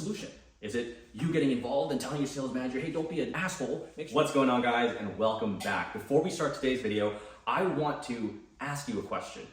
solution? Is it you getting involved and telling your sales manager, hey, don't be an asshole? What's going on, guys, and welcome back. Before we start today's video, I want to ask you a question.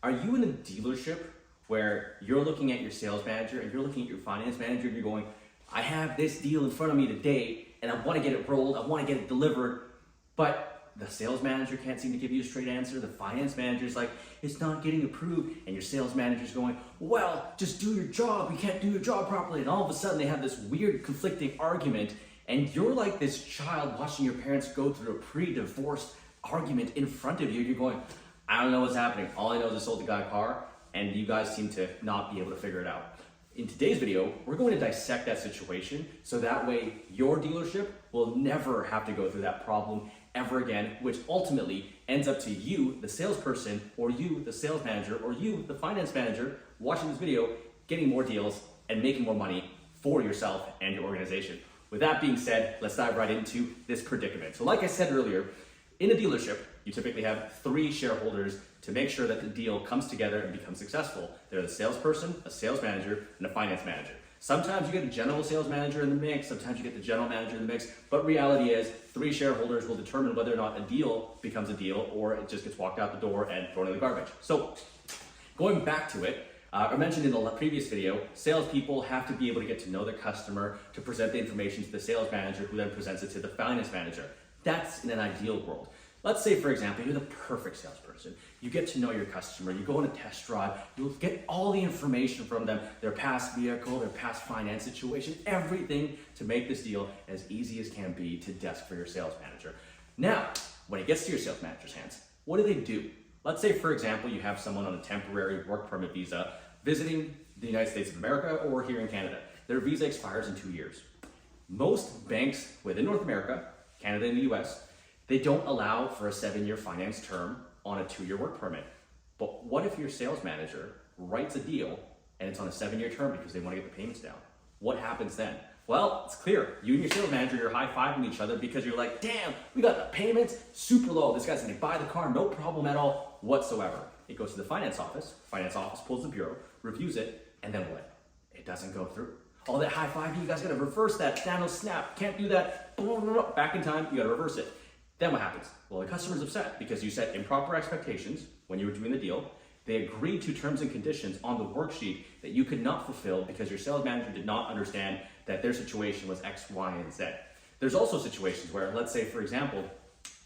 Are you in a dealership where you're looking at your sales manager and you're looking at your finance manager and you're going, I have this deal in front of me today and I want to get it rolled, I want to get it delivered, but the sales manager can't seem to give you a straight answer. The finance manager's like, it's not getting approved. And your sales manager's going, well, just do your job. You can't do your job properly. And all of a sudden they have this weird conflicting argument. And you're like this child watching your parents go through a pre-divorce argument in front of you. You're going, I don't know what's happening. All I know is I sold the guy a car and you guys seem to not be able to figure it out. In today's video, we're going to dissect that situation so that way your dealership will never have to go through that problem ever again, which ultimately ends up to you, the salesperson, or you, the sales manager, or you, the finance manager, watching this video, getting more deals and making more money for yourself and your organization. With that being said, let's dive right into this predicament. So like I said earlier, in a dealership, you typically have 3 shareholders to make sure that the deal comes together and becomes successful. They're the salesperson, a sales manager, and a finance manager. Sometimes you get a general sales manager in the mix, sometimes you get the general manager in the mix, but reality is 3 shareholders will determine whether or not a deal becomes a deal or it just gets walked out the door and thrown in the garbage. So going back to it, I mentioned in the previous video, salespeople have to be able to get to know their customer to present the information to the sales manager who then presents it to the finance manager. That's in an ideal world. Let's say, for example, you're the perfect salesperson. You get to know your customer, you go on a test drive, you'll get all the information from them, their past vehicle, their past finance situation, everything to make this deal as easy as can be to desk for your sales manager. Now, when it gets to your sales manager's hands, what do? Let's say, for example, you have someone on a temporary work permit visa visiting the United States of America or here in Canada. Their visa expires in 2 years. Most banks within North America, Canada and the US, they don't allow for a 7-year finance term on a 2-year work permit. But what if your sales manager writes a deal and it's on a 7-year term because they want to get the payments down? What happens then? Well, it's clear. You and your sales manager, you're high-fiving each other because you're like, damn, we got the payments super low. This guy's going to buy the car, no problem at all whatsoever. It goes to the finance office pulls the bureau, reviews it, and then what? It doesn't go through. All that high-fiving, you guys got to reverse that. Thanos snap, can't do that. Back in time, you got to reverse it. Then what happens? Well, the customer's upset because you set improper expectations when you were doing the deal. They agreed to terms and conditions on the worksheet that you could not fulfill because your sales manager did not understand that their situation was X, Y, and Z. There's also situations where, let's say, for example,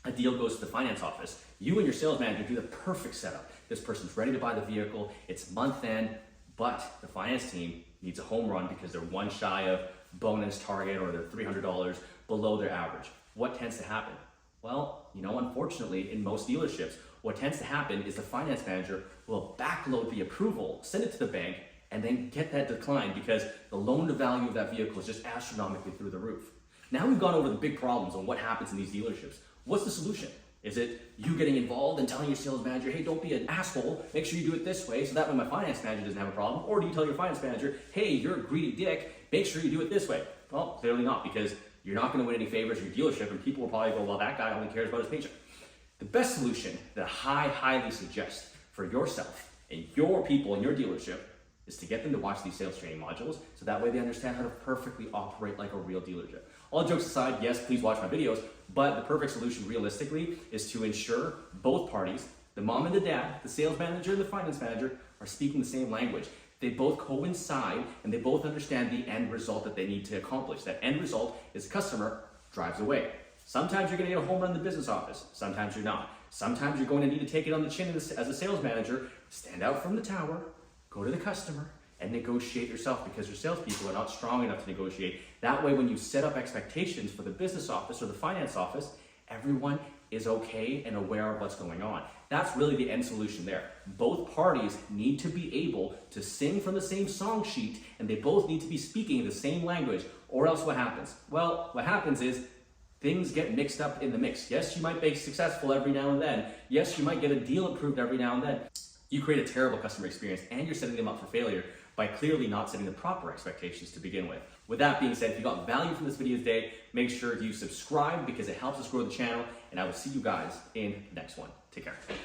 a deal goes to the finance office. You and your sales manager do the perfect setup. This person's ready to buy the vehicle. It's month end, but the finance team needs a home run because they're one shy of bonus target or they're $300 below their average. What tends to happen? Well, unfortunately, in most dealerships, what tends to happen is the finance manager will backload the approval, send it to the bank, and then get that declined because the loan to value of that vehicle is just astronomically through the roof. Now we've gone over the big problems on what happens in these dealerships. What's the solution? Is it you getting involved and telling your sales manager, hey, don't be an asshole, make sure you do it this way so that way my finance manager doesn't have a problem? Or do you tell your finance manager, hey, you're a greedy dick, make sure you do it this way? Well, clearly not, because you're not going to win any favors in your dealership and people will probably go, well, that guy only cares about his paycheck. The best solution that I highly suggest for yourself and your people in your dealership is to get them to watch these sales training modules so that way they understand how to perfectly operate like a real dealership. All jokes aside, yes, please watch my videos, but the perfect solution realistically is to ensure both parties, the mom and the dad, the sales manager and the finance manager, are speaking the same language. They both coincide and they both understand the end result that they need to accomplish. That end result is customer drives away. Sometimes you're going to get a home run in the business office. Sometimes you're not. Sometimes you're going to need to take it on the chin as a sales manager, stand out from the tower, go to the customer, and negotiate yourself because your salespeople are not strong enough to negotiate. That way, when you set up expectations for the business office or the finance office, everyone is okay and aware of what's going on. That's really the end solution there. Both parties need to be able to sing from the same song sheet and they both need to be speaking the same language, or else what happens? Well, what happens is things get mixed up in the mix. Yes, you might be successful every now and then. Yes, you might get a deal approved every now and then. You create a terrible customer experience and you're setting them up for failure by clearly not setting the proper expectations to begin with. With that being said, if you got value from this video today, make sure you subscribe because it helps us grow the channel, and I will see you guys in the next one. Take care.